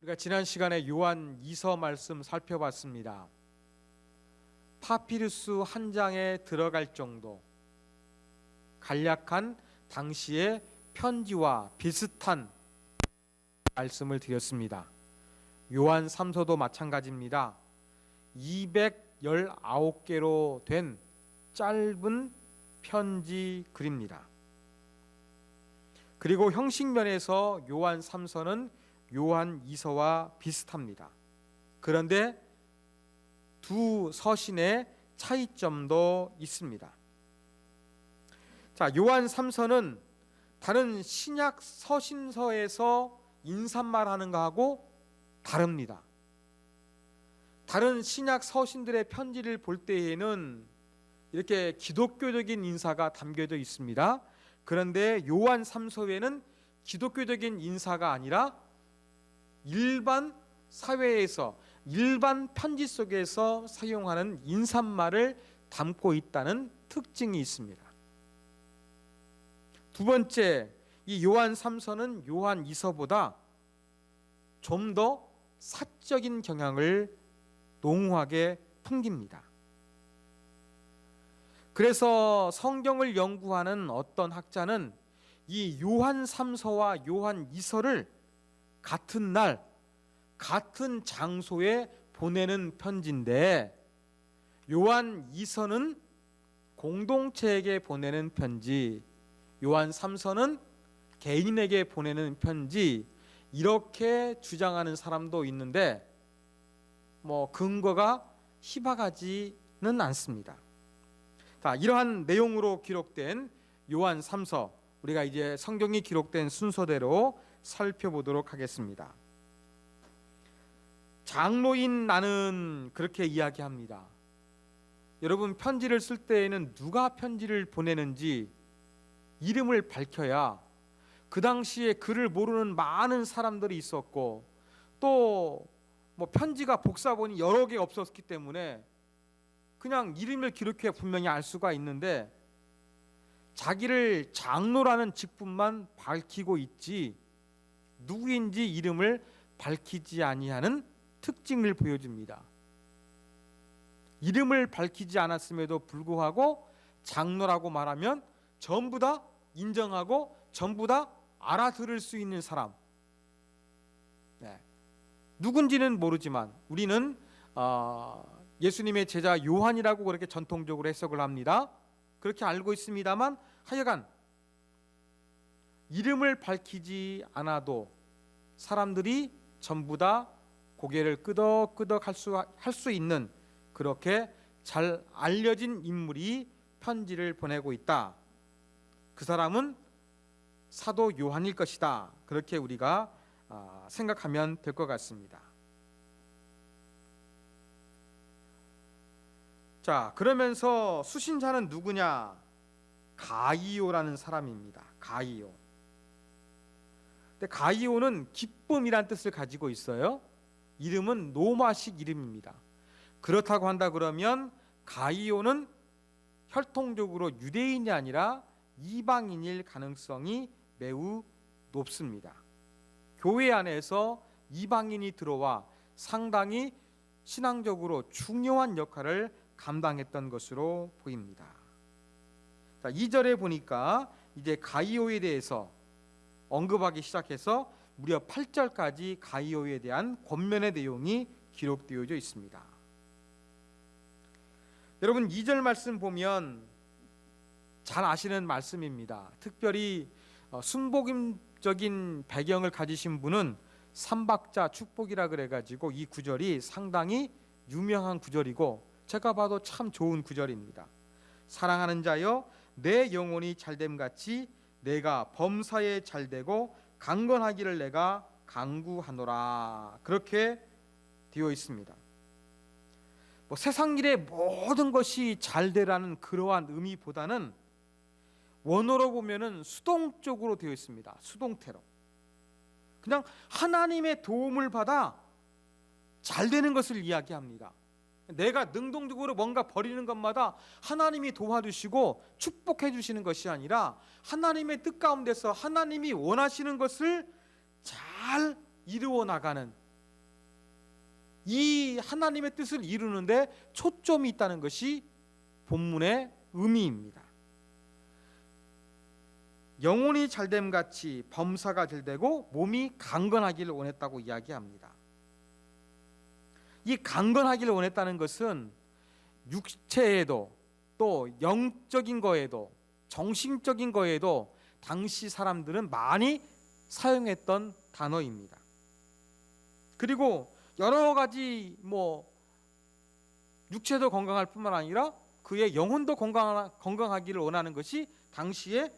우리가 지난 시간에 요한 2서 말씀 살펴봤습니다. 파피루스 한 장에 들어갈 정도 간략한 당시의 편지와 비슷한 말씀을 드렸습니다. 요한 3서도 마찬가지입니다. 219개로 된 짧은 편지 글입니다. 그리고 형식면에서 요한 3서는 요한 2서와 비슷합니다. 그런데 두 서신의 차이점도 있습니다. 자, 요한 3서는 다른 신약 서신서에서 인사말하는 거하고 다릅니다. 다른 신약 서신들의 편지를 볼 때에는 이렇게 기독교적인 인사가 담겨져 있습니다. 그런데 요한 3서에는 기독교적인 인사가 아니라 일반 사회에서 일반 편지 속에서 사용하는 인사말을 담고 있다는 특징이 있습니다. 두 번째, 이 요한 3서는 요한 2서보다 좀 더 사적인 경향을 농후하게 풍깁니다. 그래서 성경을 연구하는 어떤 학자는 이 요한 3서와 요한 2서를 같은 날, 같은 장소에 보내는 편지인데 요한 2서는 공동체에게 보내는 편지, 요한 3서는 개인에게 보내는 편지, 이렇게 주장하는 사람도 있는데 근거가 희박하지는 않습니다. 자, 이러한 내용으로 기록된 요한 3서, 우리가 이제 성경이 기록된 순서대로 살펴보도록 하겠습니다. 장로인 나는 그렇게 이야기합니다. 여러분, 편지를 쓸 때에는 누가 편지를 보내는지 이름을 밝혀야 그 당시에 글을 모르는 많은 사람들이 있었고, 또 편지가 복사본이 여러 개 없었기 때문에 그냥 이름을 기록해 분명히 알 수가 있는데 자기를 장로라는 직분만 밝히고 있지 누구인지 이름을 밝히지 아니하는 특징을 보여줍니다. 이름을 밝히지 않았음에도 불구하고 장로라고 말하면 전부 다 인정하고 전부 다 알아들을 수 있는 사람. 누군지는 모르지만 우리는 예수님의 제자 요한이라고 그렇게 전통적으로 해석을 합니다. 그렇게 알고 있습니다만 하여간 이름을 밝히지 않아도 사람들이 전부 다 고개를 끄덕끄덕 할 수 있는 그렇게 잘 알려진 인물이 편지를 보내고 있다. 그 사람은 사도 요한일 것이다. 그렇게 우리가 생각하면 될 것 같습니다. 자, 그러면서 수신자는 누구냐? 가이오라는 사람입니다. 가이오. 근데 가이오는 기쁨이란 뜻을 가지고 있어요. 이름은 로마식 이름입니다. 그렇다고 한다 그러면 가이오는 혈통적으로 유대인이 아니라 이방인일 가능성이 매우 높습니다. 교회 안에서 이방인이 들어와 상당히 신앙적으로 중요한 역할을 감당했던 것으로 보입니다. 자, 2절에 보니까 이제 가이오에 대해서 언급하기 시작해서 무려 8절까지 가이오에 대한 권면의 내용이 기록되어져 있습니다. 여러분, 2절 말씀 보면 잘 아시는 말씀입니다. 특별히 순복음적인 배경을 가지신 분은 삼박자 축복이라 그래가지고 이 구절이 상당히 유명한 구절이고 제가 봐도 참 좋은 구절입니다. 사랑하는 자여, 내 영혼이 잘됨같이 내가 범사에 잘되고 강건하기를 내가 간구하노라. 그렇게 되어 있습니다. 세상 일의 모든 것이 잘되라는 그러한 의미보다는 원어로 보면은 수동적으로 되어 있습니다. 수동태로. 그냥 하나님의 도움을 받아 잘되는 것을 이야기합니다. 내가 능동적으로 뭔가 버리는 것마다 하나님이 도와주시고 축복해 주시는 것이 아니라 하나님의 뜻 가운데서 하나님이 원하시는 것을 잘 이루어 나가는 이 하나님의 뜻을 이루는데 초점이 있다는 것이 본문의 의미입니다. 영혼이 잘됨 같이 범사가 잘되고 몸이 강건하기를 원했다고 이야기합니다. 이 강건하기를 원했다는 것은 육체에도 또 영적인 거에도 정신적인 거에도 당시 사람들은 많이 사용했던 단어입니다. 그리고 여러 가지 육체도 건강할 뿐만 아니라 그의 영혼도 건강하기를 원하는 것이 당시에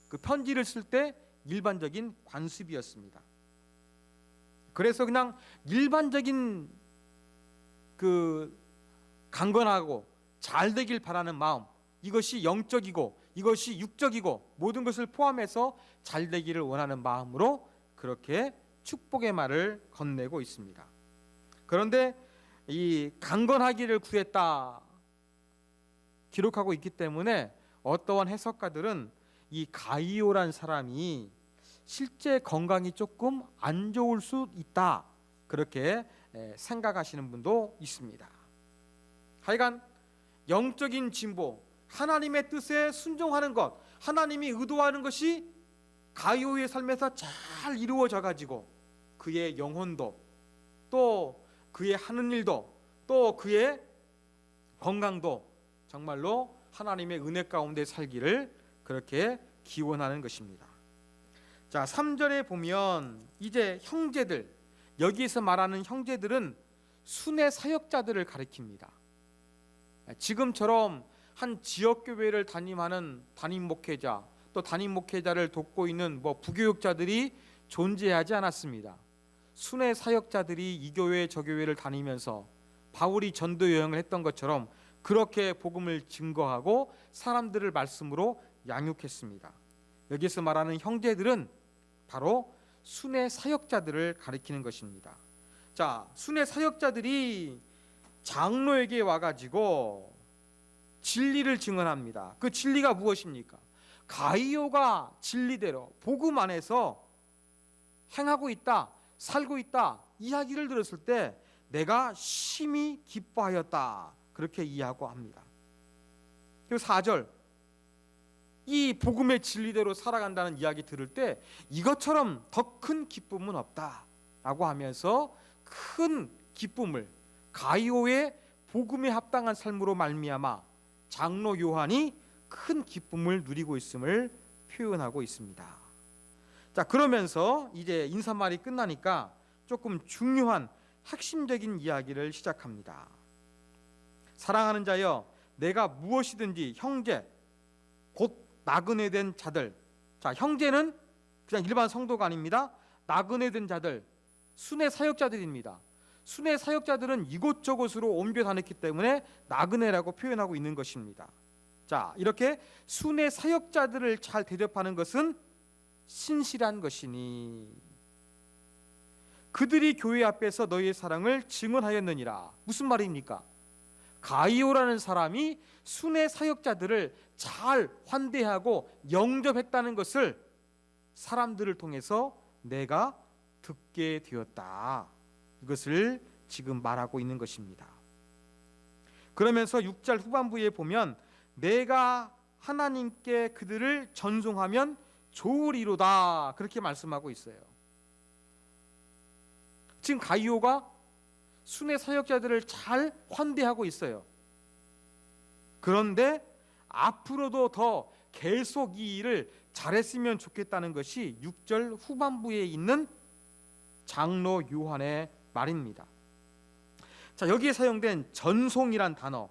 그 편지를 쓸 때 일반적인 관습이었습니다. 그래서 그냥 일반적인 그 강건하고 잘 되길 바라는 마음, 이것이 영적이고 이것이 육적이고 모든 것을 포함해서 잘 되기를 원하는 마음으로 그렇게 축복의 말을 건네고 있습니다. 그런데 이 강건하기를 구했다 기록하고 있기 때문에 어떠한 해석가들은 이 가이오란 사람이 실제 건강이 조금 안 좋을 수 있다, 그렇게 생각하시는 분도 있습니다. 하여간 영적인 진보, 하나님의 뜻에 순종하는 것, 하나님이 의도하는 것이 가이오의 삶에서 잘 이루어져 가지고 그의 영혼도 또 그의 하는 일도 또 그의 건강도 정말로 하나님의 은혜 가운데 살기를 그렇게 기원하는 것입니다. 자, 3절에 보면 이제 형제들, 여기에서 말하는 형제들은 순회 사역자들을 가리킵니다. 지금처럼 한 지역교회를 담임하는 담임 목회자, 또 담임 목회자를 돕고 있는 부교육자들이 존재하지 않았습니다. 순회 사역자들이 이 교회 저 교회를 다니면서 바울이 전도 여행을 했던 것처럼 그렇게 복음을 증거하고 사람들을 말씀으로 양육했습니다. 여기서 말하는 형제들은 바로 순회 사역자들을 가리키는 것입니다. 자, 순회 사역자들이 장로에게 와가지고 진리를 증언합니다. 그 진리가 무엇입니까? 가이오가 진리대로 복음 안에서 행하고 있다, 살고 있다, 이야기를 들었을 때 내가 심히 기뻐하였다, 그렇게 이해하고 합니다. 그리고 4절, 이 복음의 진리대로 살아간다는 이야기 들을 때 이것처럼 더 큰 기쁨은 없다 라고 하면서 큰 기쁨을, 가이오의 복음에 합당한 삶으로 말미암아 장로 요한이 큰 기쁨을 누리고 있음을 표현하고 있습니다. 자, 그러면서 이제 인사말이 끝나니까 조금 중요한 핵심적인 이야기를 시작합니다. 사랑하는 자여, 내가 무엇이든지 형제 곧 나그네 된 자들, 자, 형제는 그냥 일반 성도가 아닙니다. 나그네 된 자들, 순회 사역자들입니다. 순회 사역자들은 이곳저곳으로 옮겨 다녔기 때문에 나그네라고 표현하고 있는 것입니다. 자, 이렇게 순회 사역자들을 잘 대접하는 것은 신실한 것이니 그들이 교회 앞에서 너희의 사랑을 증언하였느니라. 무슨 말입니까? 가이오라는 사람이 순회 사역자들을 잘 환대하고 영접했다는 것을 사람들을 통해서 내가 듣게 되었다, 이것을 지금 말하고 있는 것입니다. 그러면서 6절 후반부에 보면 내가 하나님께 그들을 전송하면 좋으리로다, 그렇게 말씀하고 있어요. 지금 가이오가 순회 사역자들을 잘 환대하고 있어요. 그런데 앞으로도 더 계속 이 일을 잘했으면 좋겠다는 것이 6절 후반부에 있는 장로 요한의 말입니다. 자, 여기에 사용된 전송이란 단어,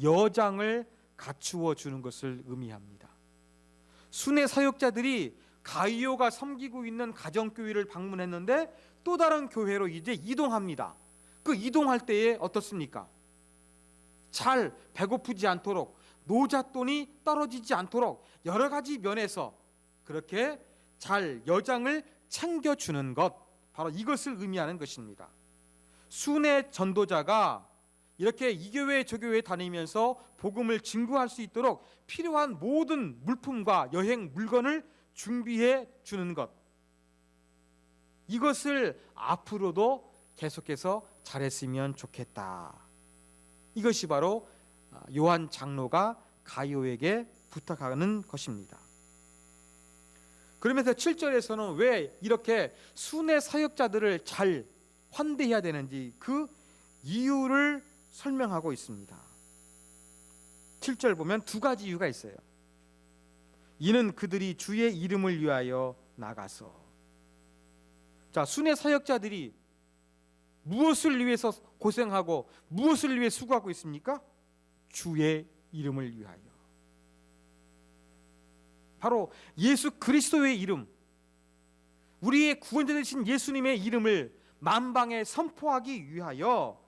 여장을 갖추어 주는 것을 의미합니다. 순회 사역자들이 가이오가 섬기고 있는 가정교회를 방문했는데 또 다른 교회로 이제 이동합니다. 그 이동할 때에 어떻습니까? 잘 배고프지 않도록, 노잣돈이 떨어지지 않도록 여러 가지 면에서 그렇게 잘 여장을 챙겨주는 것, 바로 이것을 의미하는 것입니다. 순회 전도자가 이렇게 이 교회 저 교회 다니면서 복음을 증거할 수 있도록 필요한 모든 물품과 여행 물건을 준비해 주는 것, 이것을 앞으로도 계속해서 잘했으면 좋겠다. 이것이 바로 요한 장로가 가이오에게 부탁하는 것입니다. 그러면서 7절에서는 왜 이렇게 순회 사역자들을 잘 환대해야 되는지 그 이유를 설명하고 있습니다. 7절 보면 두 가지 이유가 있어요. 이는 그들이 주의 이름을 위하여 나가서. 자, 순회 사역자들이 무엇을 위해서 고생하고 무엇을 위해 수고하고 있습니까? 주의 이름을 위하여. 바로 예수 그리스도의 이름, 우리의 구원자 되신 예수님의 이름을 만방에 선포하기 위하여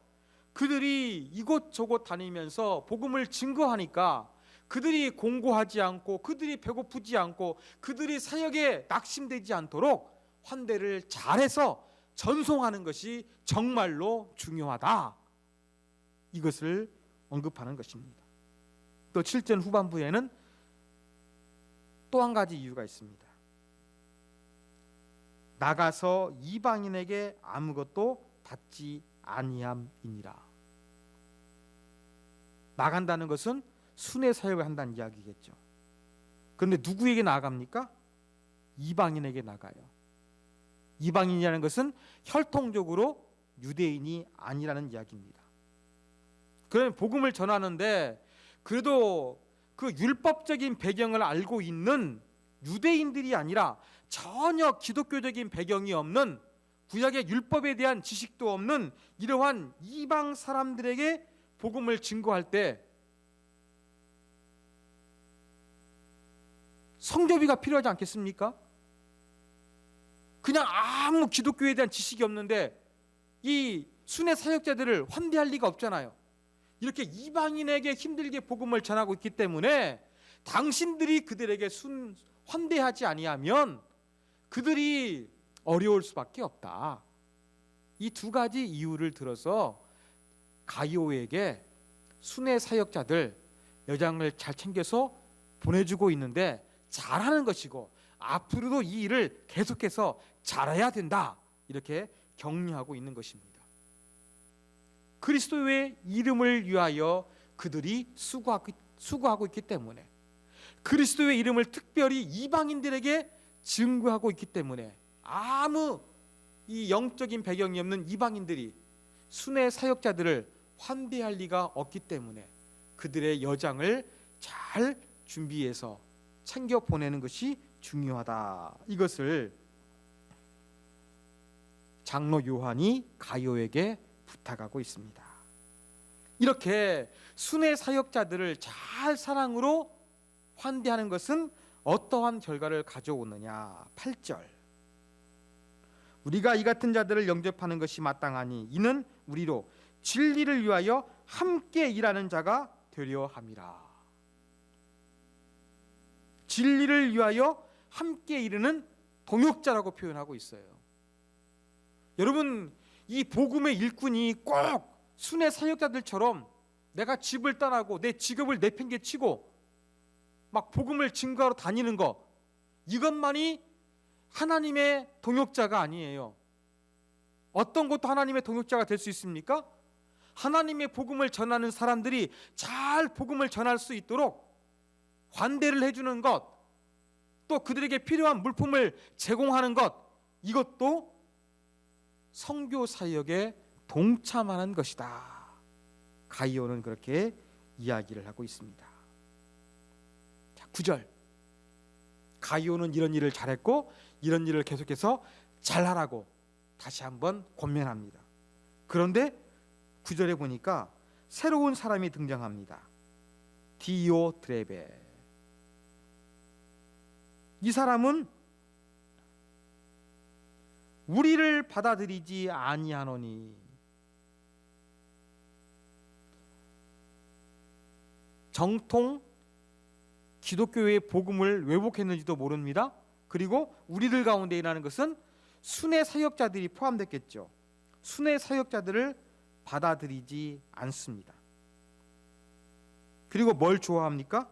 그들이 이곳저곳 다니면서 복음을 증거하니까 그들이 공고하지 않고 그들이 배고프지 않고 그들이 사역에 낙심되지 않도록 환대를 잘해서 전송하는 것이 정말로 중요하다. 이것을 언급하는 것입니다. 또 7절 후반부에는 또 한 가지 이유가 있습니다. 나가서 이방인에게 아무것도 받지 아니함이니라. 나간다는 것은 순회 사역을 한다는 이야기겠죠. 그런데 누구에게 나갑니까? 이방인에게 나가요. 이방인이라는 것은 혈통적으로 유대인이 아니라는 이야기입니다. 그러면 복음을 전하는데 그래도 그 율법적인 배경을 알고 있는 유대인들이 아니라 전혀 기독교적인 배경이 없는, 구약의 율법에 대한 지식도 없는 이러한 이방 사람들에게 복음을 증거할 때 성교비가 필요하지 않겠습니까? 그냥 아무 기독교에 대한 지식이 없는데 이 순회 사역자들을 환대할 리가 없잖아요. 이렇게 이방인에게 힘들게 복음을 전하고 있기 때문에 당신들이 그들에게 환대하지 아니하면 그들이 어려울 수밖에 없다. 이 두 가지 이유를 들어서 가이오에게 순회 사역자들 여장을 잘 챙겨서 보내주고 있는데 잘하는 것이고 앞으로도 이 일을 계속해서 잘해야 된다. 이렇게 격려하고 있는 것입니다. 그리스도의 이름을 위하여 그들이 수고하고 있기 때문에, 그리스도의 이름을 특별히 이방인들에게 증거하고 있기 때문에 아무 이 영적인 배경이 없는 이방인들이 순회 사역자들을 환대할 리가 없기 때문에 그들의 여장을 잘 준비해서 챙겨 보내는 것이 중요하다. 이것을 장로 요한이 가이오에게 부탁하고 있습니다. 이렇게 순회 사역자들을 잘 사랑으로 환대하는 것은 어떠한 결과를 가져오느냐. 8절, 우리가 이 같은 자들을 영접하는 것이 마땅하니 이는 우리로 진리를 위하여 함께 일하는 자가 되려 함이라. 진리를 위하여 함께 이르는 동역자라고 표현하고 있어요. 여러분, 이 복음의 일꾼이 꼭 순회 사역자들처럼 내가 집을 떠나고 내 직업을 내팽개치고 막 복음을 증거하러 다니는 것, 이것만이 하나님의 동역자가 아니에요. 어떤 것도 하나님의 동역자가 될 수 있습니까? 하나님의 복음을 전하는 사람들이 잘 복음을 전할 수 있도록 환대를 해주는 것, 또 그들에게 필요한 물품을 제공하는 것, 이것도 선교 사역에 동참하는 것이다. 가이오는 그렇게 이야기를 하고 있습니다. 자, 9절, 가이오는 이런 일을 잘했고 이런 일을 계속해서 잘하라고 다시 한번 권면합니다. 그런데 9절에 보니까 새로운 사람이 등장합니다. 디오드레베. 이 사람은 우리를 받아들이지 아니하노니, 정통 기독교의 복음을 왜곡했는지도 모릅니다. 그리고 우리들 가운데 일하는 것은 순회 사역자들이 포함됐겠죠. 순회 사역자들을 받아들이지 않습니다. 그리고 뭘 좋아합니까?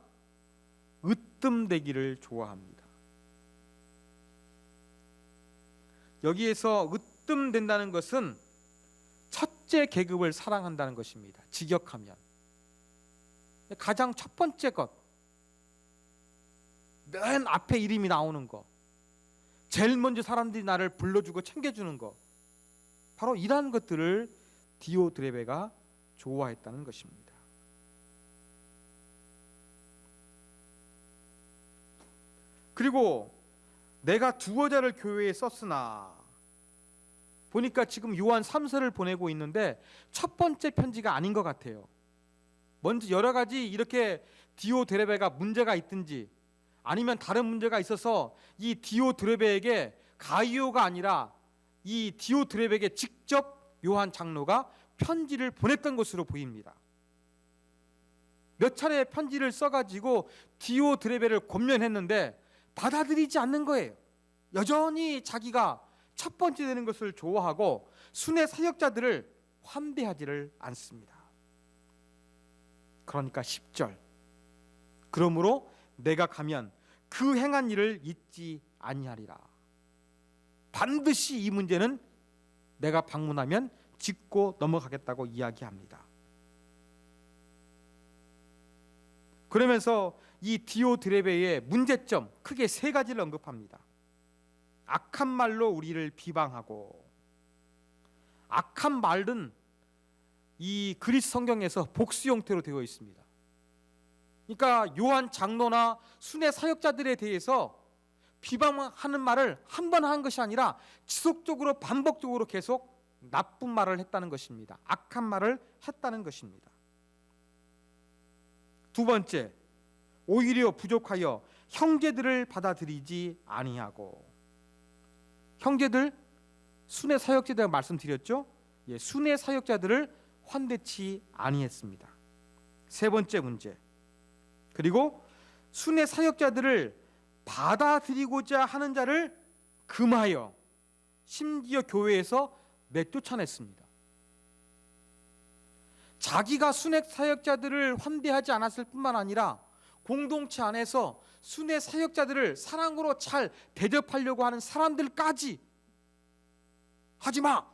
으뜸되기를 좋아합니다. 여기에서 으뜸된다는 것은 첫째 계급을 사랑한다는 것입니다. 직역하면 가장 첫 번째 것, 맨 앞에 이름이 나오는 거, 제일 먼저 사람들이 나를 불러주고 챙겨주는 거, 바로 이러한 것들을 디오드레베가 좋아했다는 것입니다. 그리고 내가 두어 자를 교회에 썼으나, 보니까 지금 요한 3서를 보내고 있는데 첫 번째 편지가 아닌 것 같아요. 먼저 여러 가지 이렇게 디오드레베가 문제가 있든지 아니면 다른 문제가 있어서 이 디오드레베에게 가이오가 아니라 이 디오드레베에게 직접 요한 장로가 편지를 보냈던 것으로 보입니다. 몇 차례 편지를 써가지고 디오드레베를 권면했는데 받아들이지 않는 거예요. 여전히 자기가 첫 번째 되는 것을 좋아하고 순회 사역자들을 환대하지를 않습니다. 그러니까 10절, 그러므로 내가 가면 그 행한 일을 잊지 아니하리라. 반드시 이 문제는 내가 방문하면 짚고 넘어가겠다고 이야기합니다. 그러면서 이 디오드레베의 문제점 크게 세 가지를 언급합니다. 악한 말로 우리를 비방하고, 악한 말은 이 그리스 성경에서 복수 형태로 되어 있습니다. 그러니까 요한 장로나 순회 사역자들에 대해서 비방하는 말을 한 번 한 것이 아니라 지속적으로 반복적으로 계속 나쁜 말을 했다는 것입니다. 악한 말을 했다는 것입니다. 두 번째, 오히려 부족하여 형제들을 받아들이지 아니하고, 형제들, 순회 사역자들 말씀드렸죠? 예, 순회 사역자들을 환대치 아니했습니다. 세 번째 문제, 그리고 순회 사역자들을 받아들이고자 하는 자를 금하여 심지어 교회에서 내쫓아냈습니다. 자기가 순회 사역자들을 환대하지 않았을 뿐만 아니라 공동체 안에서 순회 사역자들을 사랑으로 잘 대접하려고 하는 사람들까지 하지마,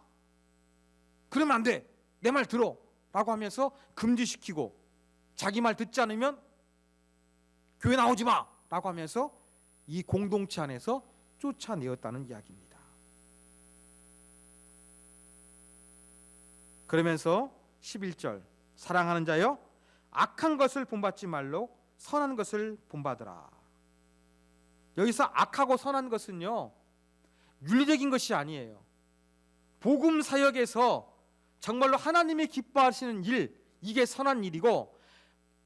그러면 안 돼, 내 말 들어 라고 하면서 금지시키고, 자기 말 듣지 않으면 교회 나오지 마 라고 하면서 이 공동체 안에서 쫓아내었다는 이야기입니다. 그러면서 11절, 사랑하는 자여 악한 것을 본받지 말로 선한 것을 본받으라. 여기서 악하고 선한 것은요, 윤리적인 것이 아니에요. 복음 사역에서 정말로 하나님이 기뻐하시는 일, 이게 선한 일이고,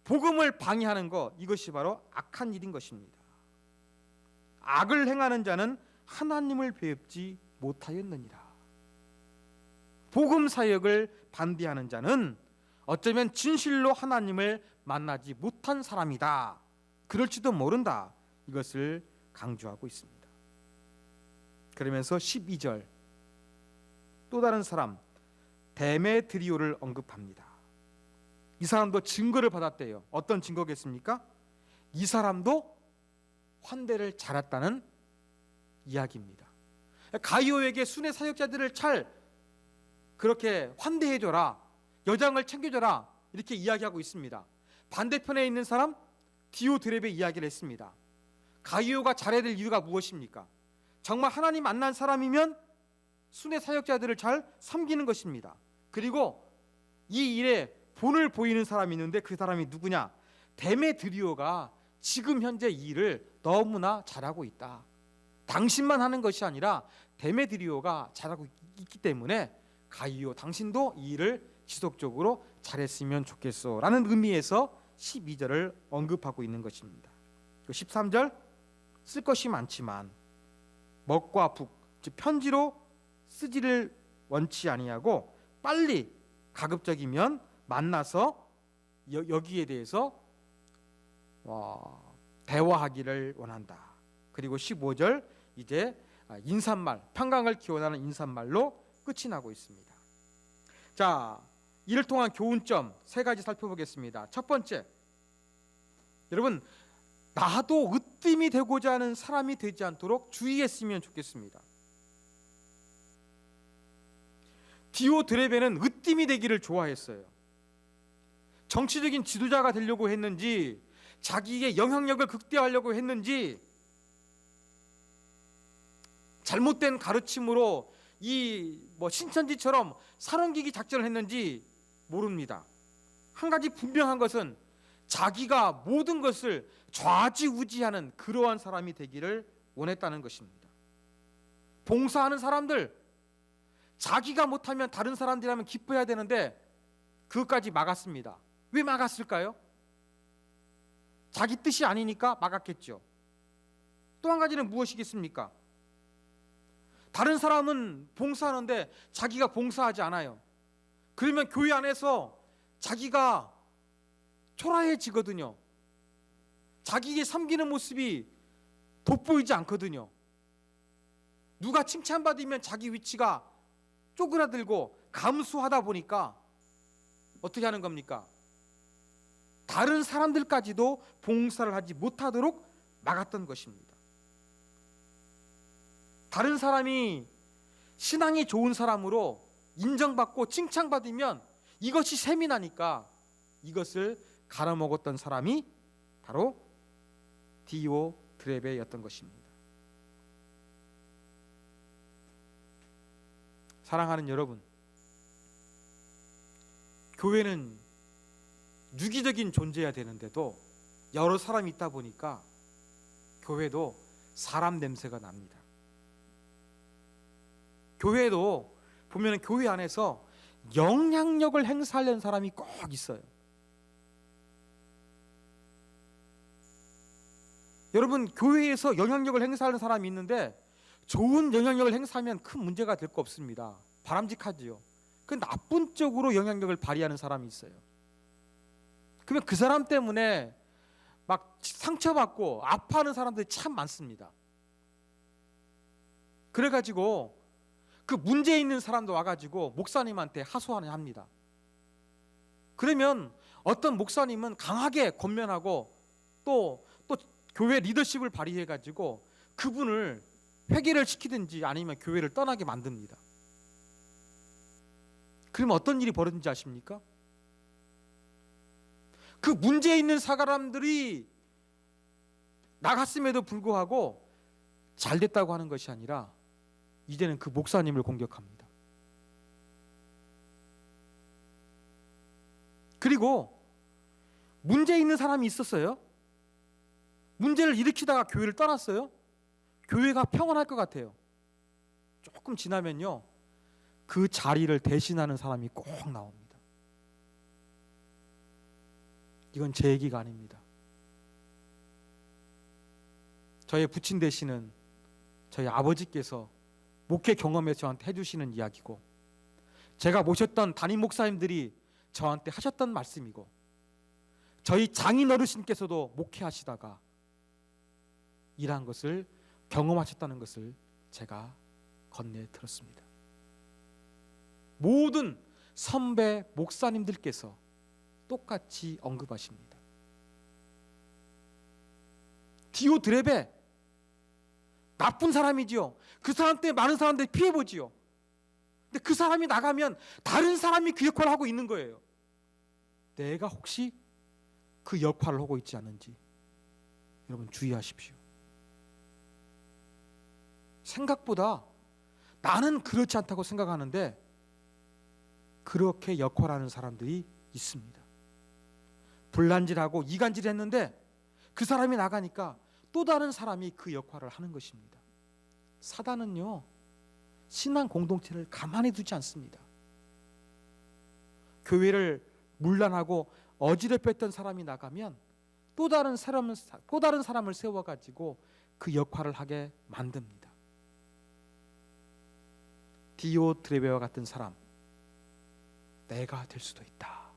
복음을 방해하는 것, 이것이 바로 악한 일인 것입니다. 악을 행하는 자는 하나님을 배웁지 못하였느니라. 복음 사역을 반대하는 자는 어쩌면 진실로 하나님을 만나지 못한 사람이다, 그럴지도 모른다, 이것을 강조하고 있습니다. 그러면서 12절, 또 다른 사람 데메드리오를 언급합니다. 이 사람도 증거를 받았대요. 어떤 증거겠습니까? 이 사람도 환대를 잘했다는 이야기입니다. 가이오에게 순회 사역자들을 잘 그렇게 환대해줘라, 여장을 챙겨줘라, 이렇게 이야기하고 있습니다. 반대편에 있는 사람 디오드레베 이야기를 했습니다. 가이오가 잘해야 될 이유가 무엇입니까? 정말 하나님 만난 사람이면 순회 사역자들을 잘 섬기는 것입니다. 그리고 이 일에 본을 보이는 사람이 있는데 그 사람이 누구냐? 데메드리오가 지금 현재 이 일을 너무나 잘하고 있다. 당신만 하는 것이 아니라 데메드리오가 잘하고 있기 때문에 가이오, 당신도 이 일을 지속적으로 잘했으면 좋겠어 라는 의미에서 12절을 언급하고 있는 것입니다. 13절, 쓸 것이 많지만 먹과 북, 즉 편지로 쓰지를 원치 아니하고 빨리 가급적이면 만나서 여기에 대해서 대화하기를 원한다. 그리고 15절, 이제 인사말, 평강을 기원하는 인사말로 끝이 나고 있습니다. 자, 이를 통한 교훈점 세 가지 살펴보겠습니다. 첫 번째, 여러분, 나도 으뜸이 되고자 하는 사람이 되지 않도록 주의했으면 좋겠습니다. 디오드레베는 으뜸이 되기를 좋아했어요. 정치적인 지도자가 되려고 했는지, 자기의 영향력을 극대화하려고 했는지, 잘못된 가르침으로 이 신천지처럼 살옮기기 작전을 했는지 모릅니다. 한 가지 분명한 것은 자기가 모든 것을 좌지우지하는 그러한 사람이 되기를 원했다는 것입니다. 봉사하는 사람들, 자기가 못하면 다른 사람들이 하면 기뻐해야 되는데 그것까지 막았습니다. 왜 막았을까요? 자기 뜻이 아니니까 막았겠죠. 또 한 가지는 무엇이겠습니까? 다른 사람은 봉사하는데 자기가 봉사하지 않아요. 그러면 교회 안에서 자기가 초라해지거든요. 자기의 섬기는 모습이 돋보이지 않거든요. 누가 칭찬받으면 자기 위치가 쪼그라들고 감수하다 보니까 어떻게 하는 겁니까? 다른 사람들까지도 봉사를 하지 못하도록 막았던 것입니다. 다른 사람이 신앙이 좋은 사람으로 인정받고 칭찬받으면 이것이 셈이 나니까 이것을 갈아먹었던 사람이 바로 디오드레베였던 것입니다. 사랑하는 여러분, 교회는 유기적인 존재여야 되는데도 여러 사람이 있다 보니까 교회도 사람 냄새가 납니다. 교회도 보면 교회 안에서 영향력을 행사하려는 사람이 꼭 있어요. 여러분, 교회에서 영향력을 행사하는 사람이 있는데 좋은 영향력을 행사하면 큰 문제가 될 거 없습니다. 바람직하지요. 그 나쁜 쪽으로 영향력을 발휘하는 사람이 있어요. 그러면 그 사람 때문에 막 상처받고 아파하는 사람들이 참 많습니다. 그래가지고 그 문제 있는 사람도 와가지고 목사님한테 하소연을 합니다. 그러면 어떤 목사님은 강하게 권면하고 또 교회 리더십을 발휘해가지고 그분을 회개를 시키든지 아니면 교회를 떠나게 만듭니다. 그러면 어떤 일이 벌어진지 아십니까? 그 문제 있는 사람들이 나갔음에도 불구하고 잘 됐다고 하는 것이 아니라 이제는 그 목사님을 공격합니다. 그리고 문제 있는 사람이 있었어요. 문제를 일으키다가 교회를 떠났어요. 교회가 평안할 것 같아요. 조금 지나면요, 그 자리를 대신하는 사람이 꼭 나옵니다. 이건 제 얘기가 아닙니다. 저의 부친 되시는 저희 아버지께서 목회 경험에서 저한테 해주시는 이야기고, 제가 모셨던 담임 목사님들이 저한테 하셨던 말씀이고, 저희 장인 어르신께서도 목회하시다가 이러한 것을 경험하셨다는 것을 제가 건네 들었습니다. 모든 선배 목사님들께서 똑같이 언급하십니다. 디오드레베 나쁜 사람이지요. 그 사람 때문에 많은 사람들이 피해보지요. 근데 그 사람이 나가면 다른 사람이 그 역할을 하고 있는 거예요. 내가 혹시 그 역할을 하고 있지 않은지 여러분 주의하십시오. 생각보다 나는 그렇지 않다고 생각하는데 그렇게 역할하는 사람들이 있습니다. 불난질하고 이간질했는데 그 사람이 나가니까 또 다른 사람이 그 역할을 하는 것입니다. 사단은요, 신앙 공동체를 가만히 두지 않습니다. 교회를 문란하고 어지럽혔던 사람이 나가면 또 다른 사람을 세워가지고 그 역할을 하게 만듭니다. 디오드레베와 같은 사람, 내가 될 수도 있다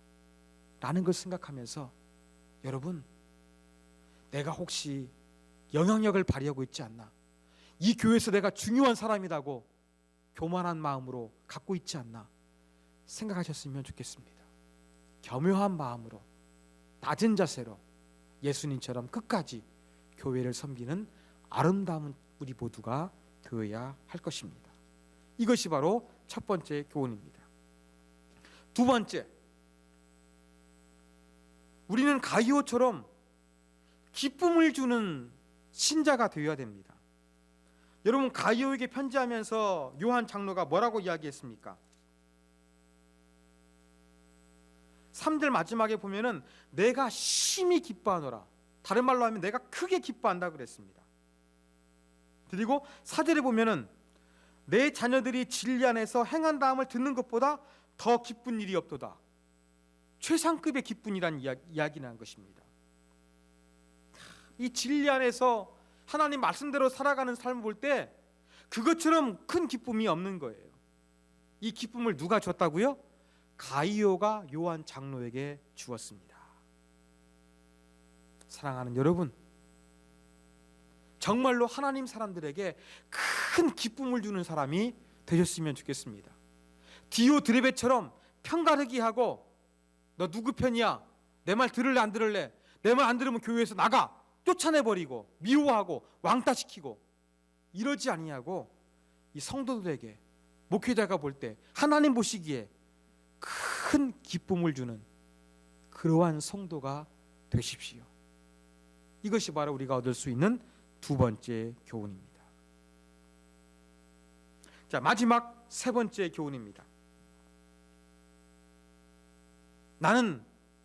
라는 걸 생각하면서 여러분, 내가 혹시 영향력을 발휘하고 있지 않나, 이 교회에서 내가 중요한 사람이라고 교만한 마음으로 갖고 있지 않나 생각하셨으면 좋겠습니다. 겸허한 마음으로 낮은 자세로 예수님처럼 끝까지 교회를 섬기는 아름다운 우리 모두가 되어야 할 것입니다. 이것이 바로 첫 번째 교훈입니다. 두 번째, 우리는 가이오처럼 기쁨을 주는 신자가 되어야 됩니다. 여러분, 가이오에게 편지하면서 요한 장로가 뭐라고 이야기했습니까? 3절 마지막에 보면은 내가 심히 기뻐하노라, 다른 말로 하면 내가 크게 기뻐한다 그랬습니다. 그리고 4절에 보면은 내 자녀들이 진리 안에서 행한다함을 듣는 것보다 더 기쁜 일이 없도다. 최상급의 기쁨이란 이야기는 한 것입니다. 이 진리 안에서 하나님 말씀대로 살아가는 삶을 볼 때 그것처럼 큰 기쁨이 없는 거예요. 이 기쁨을 누가 줬다고요? 가이오가 요한 장로에게 주었습니다. 사랑하는 여러분, 정말로 하나님 사람들에게 큰 기쁨을 주는 사람이 되셨으면 좋겠습니다. 디오드레베처럼 편가르기 하고 너 누구 편이야? 내 말 들을래 안 들을래? 내 말 안 들으면 교회에서 나가! 쫓아내버리고 미워하고 왕따시키고 이러지 아니하고 이 성도들에게 목회자가 볼 때 하나님 보시기에 큰 기쁨을 주는 그러한 성도가 되십시오. 이것이 바로 우리가 얻을 수 있는 두 번째 교훈입니다. 자, 마지막 세 번째 교훈입니다. 나는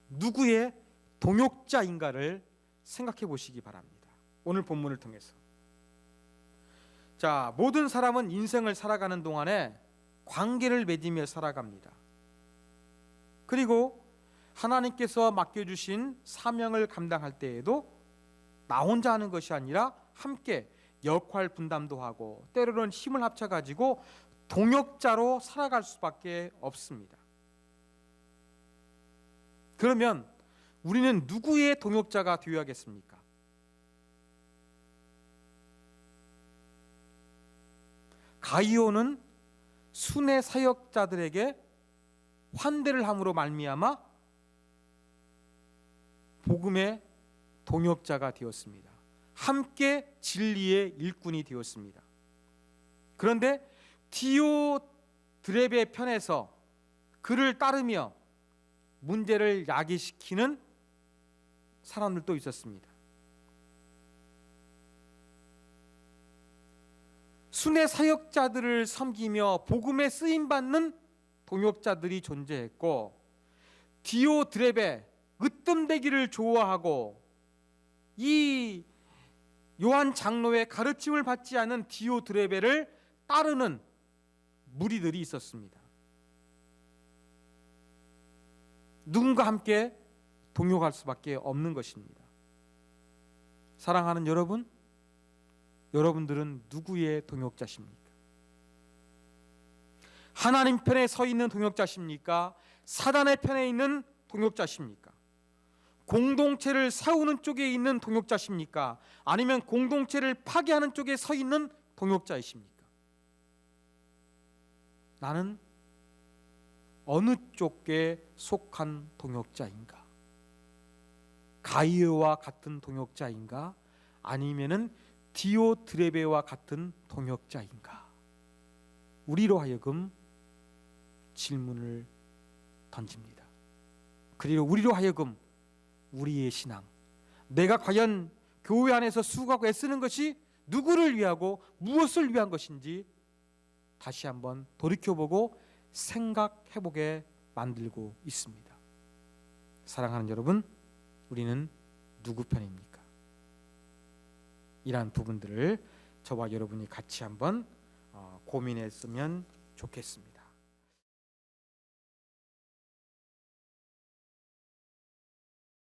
누구의 동역자인가를 생각해 보시기 바랍니다. 오늘 본문을 통해서. 자, 모든 사람은 인생을 살아가는 동안에 관계를 맺으며 살아갑니다. 그리고 하나님께서 맡겨주신 사명을 감당할 때에도 나 혼자 하는 것이 아니라 함께 역할 분담도 하고 때로는 힘을 합쳐가지고 동역자로 살아갈 수밖에 없습니다. 그러면 우리는 누구의 동역자가 되어야겠습니까? 가이오는 순회 사역자들에게 환대를 함으로 말미암아 복음의 동역자가 되었습니다. 함께 진리의 일꾼이 되었습니다. 그런데 디오드레베 편에서 그를 따르며 문제를 야기시키는 사람들도 있었습니다. 순회 사역자들을 섬기며 복음에 쓰임받는 동역자들이 존재했고, 디오드레베 으뜸되기를 좋아하고 이 요한 장로의 가르침을 받지 않은 디오드레베를 따르는 무리들이 있었습니다. 누군가 함께 동역할 수밖에 없는 것입니다. 사랑하는 여러분, 여러분들은 누구의 동역자십니까? 하나님 편에 서 있는 동역자십니까? 사단의 편에 있는 동역자십니까? 공동체를 세우는 쪽에 있는 동역자십니까? 아니면 공동체를 파괴하는 쪽에 서 있는 동역자이십니까? 나는 어느 쪽에 속한 동역자인가? 가이오와 같은 동역자인가? 아니면은 디오드레베와 같은 동역자인가? 우리로 하여금 질문을 던집니다. 그리고 우리로 하여금 우리의 신앙, 내가 과연 교회 안에서 수고하고 애쓰는 것이 누구를 위하고 무엇을 위한 것인지 다시 한번 돌이켜보고 생각해보게 만들고 있습니다. 사랑하는 여러분, 우리는 누구 편입니까? 이러한 부분들을 저와 여러분이 같이 한번 고민했으면 좋겠습니다.